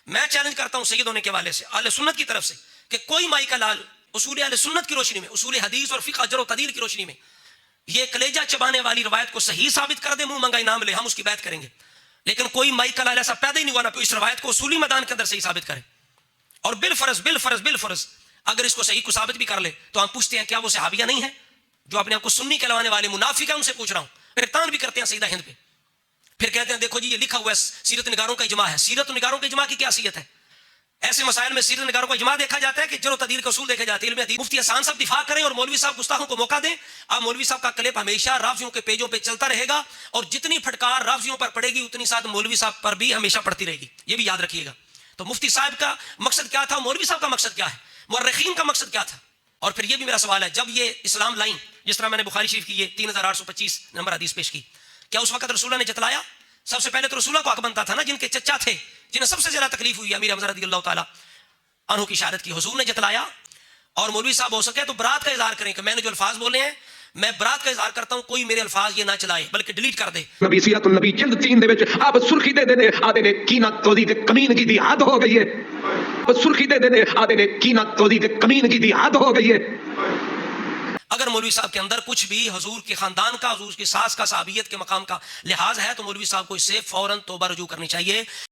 میں چیلنج کرتا ہوں سید ہونے کے والے سے، اہل سنت کی طرف سے، کہ کوئی مائی کا لال اصول اہل سنت کی روشنی میں، اصول حدیث اور فقہ جر و تعدیل کی روشنی میں یہ کلیجہ چبانے والی روایت کو صحیح ثابت کر دے، منہ منگا انعام لے، ہم اس کی بیعت کریں گے. لیکن کوئی مائی کا لال ایسا پیدا ہی نہیں ہوا نہ اس روایت کو اصولی میدان کے اندر صحیح ثابت کرے. اور بالفرض اگر اس کو صحیح کو ثابت بھی کر لے تو ہم پوچھتے ہیں کیا وہ صحابیہ نہیں ہیں جو اپنے آپ کو سنی کہلوانے والے منافق ہیں؟ ان سے پوچھ رہا ہوں. پھر تان بھی کرتے ہیں سیدہ ہند پہ، پھر کہتے ہیں دیکھو جی یہ لکھا ہوا ہے سیرت نگاروں کا اجماع ہے. سیرت نگاروں کے اجماع کی کیا حیثیت ہے؟ ایسے مسائل میں سیرت نگاروں کا اجماع دیکھا جاتا ہے کہ جر و تعدیل کے اصول دیکھے جاتے ہیں. علم حدیث مفتی احسان صاحب دفاع کریں اور مولوی صاحب گستاخوں کو موقع دیں. اب مولوی صاحب کا کلپ ہمیشہ رافضیوں کے پیجوں پہ چلتا رہے گا اور جتنی پھٹکار رافضیوں پر پڑے گی اتنی ساتھ مولوی صاحب پر بھی ہمیشہ پڑتی رہے گی. یہ بھی یاد رکھیے گا. تو مفتی صاحب کا مقصد کیا تھا، مولوی صاحب کا مقصد کیا ہے، مورخین کا مقصد کیا تھا؟ اور پھر یہ بھی میرا سوال ہے، جب یہ اسلام لائن جس طرح میں نے بخاری شریف کی یہ 3825 نمبر حدیث پیش کی، کیا اس وقت رسول اللہ نے جتلایا؟ سب سے پہلے تو رسول اللہ کو حق بنتا تھا نا، جن کے چچا تھے، جنہیں سب سے زیادہ تکلیف ہوئی امیر حمزہ رضی اللہ تعالیٰ عنہ کی شہادت کی، حضور نے جتلایا. اور مولوی صاحب ہو سکے تو برات کا اظہار کریں کہ میں نے جو الفاظ بولے ہیں میں برات کا اظہار کرتا ہوں، کوئی میرے الفاظ یہ نہ چلائے بلکہ ڈیلیٹ کر دے. نبی سیرت النبی جلد 3 دے وچ آپ سرخی دے دے آدے نے کینا توزی تے کمینگی دی حد ہو گئی ہے. سرخی دے دے آدے نے کینا توزی تے کمینگی دی حد ہو گئی ہے. اگر مولوی صاحب کے اندر کچھ بھی حضور کے خاندان کا، حضور کی ساس کا، صحابیت کے مقام کا لحاظ ہے تو مولوی صاحب کو اس سے فوراً توبہ رجوع کرنی چاہیے.